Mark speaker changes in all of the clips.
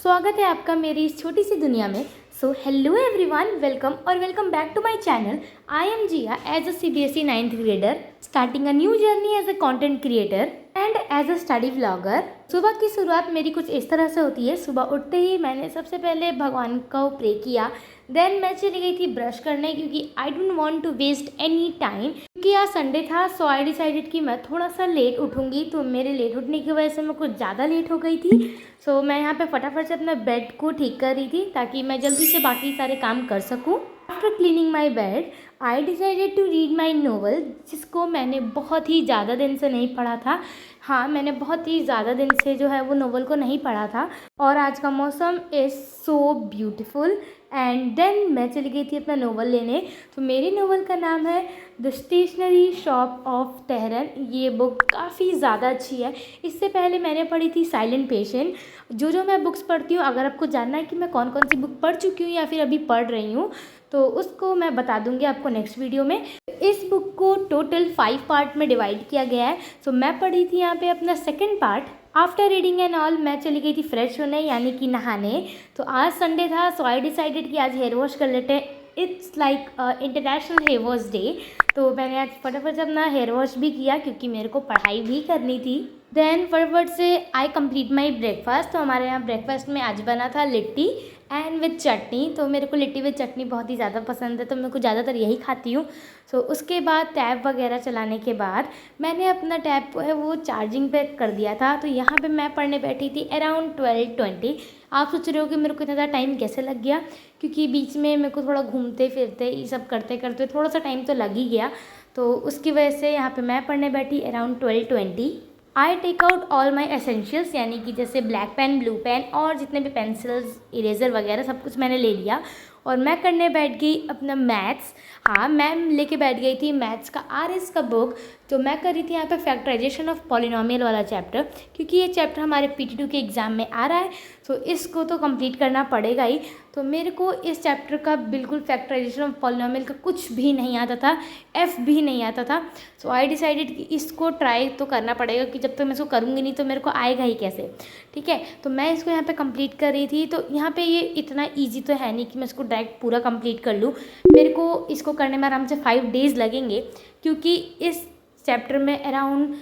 Speaker 1: स्वागत है आपका मेरी इस छोटी सी दुनिया में। So hello everyone, welcome back to my channel. I am Jiya as a CBSE 9th grader starting a new journey as a content creator and as a study vlogger. सुबह की शुरुआत मेरी कुछ इस तरह से होती है। सुबह उठते ही मैंने सबसे पहले भगवान को प्रे किया, देन मैं चली गई थी ब्रश करने क्योंकि I don't want to waste any time. क्योंकि आज संडे था सो आई डिसाइडेड कि मैं थोड़ा सा लेट उठूंगी, तो मेरे लेट उठने की वजह से मैं कुछ ज़्यादा लेट हो गई थी। सो मैं यहाँ पे फटाफट से अपना बेड को ठीक कर रही थी ताकि मैं जल्दी से बाकी सारे काम कर सकूँ। After cleaning my bed I decided to read my novel, जिसको मैंने बहुत ही ज़्यादा दिन से नहीं पढ़ा था। हाँ, मैंने बहुत ही ज़्यादा दिन से जो है वो नोवेल को नहीं पढ़ा था। और आज का मौसम is so beautiful. And then मैं चली गई थी अपना नोवेल लेने। तो मेरी नोवेल का नाम है द स्टेशनरी शॉप ऑफ तेहरन। ये बुक काफ़ी ज़्यादा अच्छी है। इससे पहले मैंने पढ़ी थी साइलेंट पेशेंट। जो मैं बुक्स पढ़ती हूँ, अगर आपको जानना है कि मैं कौन कौन सी बुक पढ़ चुकी हूँ या फिर अभी पढ़ रही हूँ, तो उसको मैं बता दूंगी आपको नेक्स्ट वीडियो में। इस बुक को टोटल 5 पार्ट में डिवाइड किया गया है। सो मैं पढ़ी थी यहाँ पे अपना second part. After reading and all मैं चली गई थी फ्रेश होने, यानी कि नहाने। तो आज संडे था सो आई डिसाइडेड कि आज हेयर वॉश कर लेते हैं। It's like international hair wash day. तो मैंने आज फटाफट से अपना हेयर वॉश भी किया क्योंकि मेरे को पढ़ाई भी करनी थी। देन फटाफट से आई कंप्लीट माई ब्रेकफास्ट। तो हमारे यहाँ ब्रेकफास्ट में आज बना था लिट्टी एंड विद चटनी। तो मेरे को लिट्टी विद चटनी बहुत ही ज़्यादा पसंद है, तो मैं कुछ ज़्यादातर यही खाती हूँ। सो उसके बाद टैब वगैरह चलाने के बाद मैंने अपना टैब को है वो चार्जिंग पे कर दिया था। तो यहाँ पे मैं पढ़ने बैठी थी अराउंड 12:20। आप सोच रहे हो कि मेरे को इतना ज़्यादा टाइम कैसे लग गया, क्योंकि बीच में मेरे को थोड़ा घूमते फिरते ये सब करते करते थोड़ा सा टाइम तो लग ही गया। तो उसकी वजह से यहाँ पे मैं पढ़ने बैठी around 12:20। I take out all my essentials, यानी कि जैसे ब्लैक पेन, ब्लू पेन और जितने भी पेंसिल्स, इरेज़र वगैरह सब कुछ मैंने ले लिया और मैं करने बैठ गई अपना मैथ्स। हाँ, मैम लेके बैठ गई थी मैथ्स का RS का बुक। तो मैं कर रही थी यहाँ पे फैक्टराइजेशन ऑफ पॉलिनोमियल वाला चैप्टर, क्योंकि ये चैप्टर हमारे PT2 के एग्ज़ाम में आ रहा है। तो इसको तो कंप्लीट करना पड़ेगा ही। तो मेरे को इस चैप्टर का बिल्कुल फैक्टराइजेशन ऑफ पॉलिनोमियल का कुछ भी नहीं आता था, F भी नहीं आता था। सो आई डिसाइडेड कि इसको ट्राई तो करना पड़ेगा कि जब तक मैं इसको करूँगी नहीं तो मेरे को आएगा ही कैसे। ठीक है, तो मैं इसको यहाँ पे कंप्लीट कर रही थी। तो यहाँ पे ये इतना ईजी तो है नहीं कि मैं इसको डायरेक्ट पूरा कंप्लीट कर लूँ। मेरे को इसको करने में आराम से 5 डेज़ लगेंगे, क्योंकि इस चैप्टर में अराउंड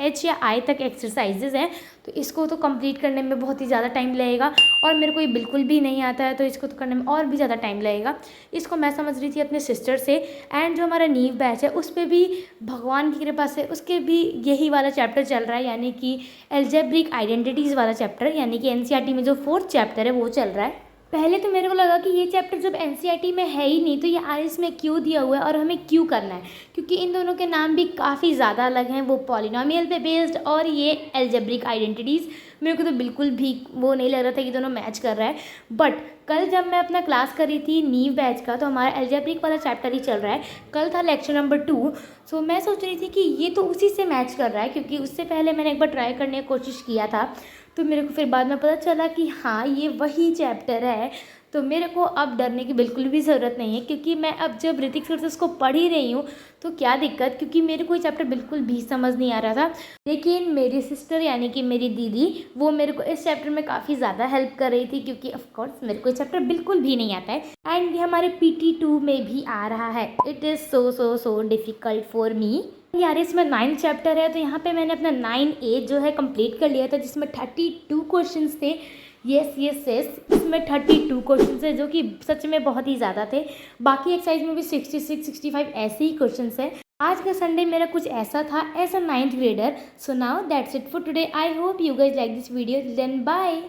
Speaker 1: H या I तक एक्सरसाइजेज हैं। तो इसको तो कंप्लीट करने में बहुत ही ज़्यादा टाइम लगेगा और मेरे को ये बिल्कुल भी नहीं आता है, तो इसको तो करने में और भी ज़्यादा टाइम लगेगा। इसको मैं समझ रही थी अपने सिस्टर से। एंड जो हमारा नीव बैच है उस पर भी भगवान की कृपा से उसके भी यही वाला चैप्टर चल रहा है, यानी कि एल्जेब्रिक आइडेंटिटीज़ वाला चैप्टर, यानी कि NCERT में जो 4th चैप्टर है वो चल रहा है। पहले तो मेरे को लगा कि ये चैप्टर जब NCERT में है ही नहीं तो ये RS में क्यों दिया हुआ है और हमें क्यों करना है, क्योंकि इन दोनों के नाम भी काफ़ी ज़्यादा अलग हैं। वो पॉलिनोमियल पे बेस्ड और ये एल्जेब्रिक आइडेंटिटीज़। मेरे को तो बिल्कुल भी वो नहीं लग रहा था कि दोनों मैच कर रहा है। बट कल जब मैं अपना क्लास कर रही थी नीव बैच का, तो हमारा एल्जेब्रिक वाला चैप्टर ही चल रहा है। कल था लेक्चर नंबर 2। सो मैं सोच रही थी कि ये तो उसी से मैच कर रहा है, क्योंकि उससे पहले मैंने एक बार ट्राई करने की कोशिश किया था। तो मेरे को फिर बाद में पता चला कि हाँ ये वही चैप्टर है। तो मेरे को अब डरने की बिल्कुल भी ज़रूरत नहीं है, क्योंकि मैं अब जब ऋतिक सर से उसको पढ़ ही रही हूँ तो क्या दिक्कत, क्योंकि मेरे को ये चैप्टर बिल्कुल भी समझ नहीं आ रहा था। लेकिन मेरी सिस्टर यानी कि मेरी दीदी वो मेरे को इस चैप्टर में काफ़ी ज़्यादा हेल्प कर रही थी, क्योंकि ऑफकोर्स मेरे को ये चैप्टर बिल्कुल भी नहीं आता है। एंड ये हमारे PT2 में भी आ रहा है। It is so difficult for me. यार इसमें 9th चैप्टर है, तो यहाँ पे मैंने अपना 9A जो है कंप्लीट कर लिया था, जिसमें 32 क्वेश्चंस थे। यस इसमें 32 क्वेश्चंस है, जो कि सच में बहुत ही ज़्यादा थे। बाकी एक्सरसाइज में भी 66, 65 ऐसे ही क्वेश्चंस है। आज का संडे मेरा कुछ ऐसा था as a 9th grader. So now that's it for today. I hope you guys like this video. Then bye.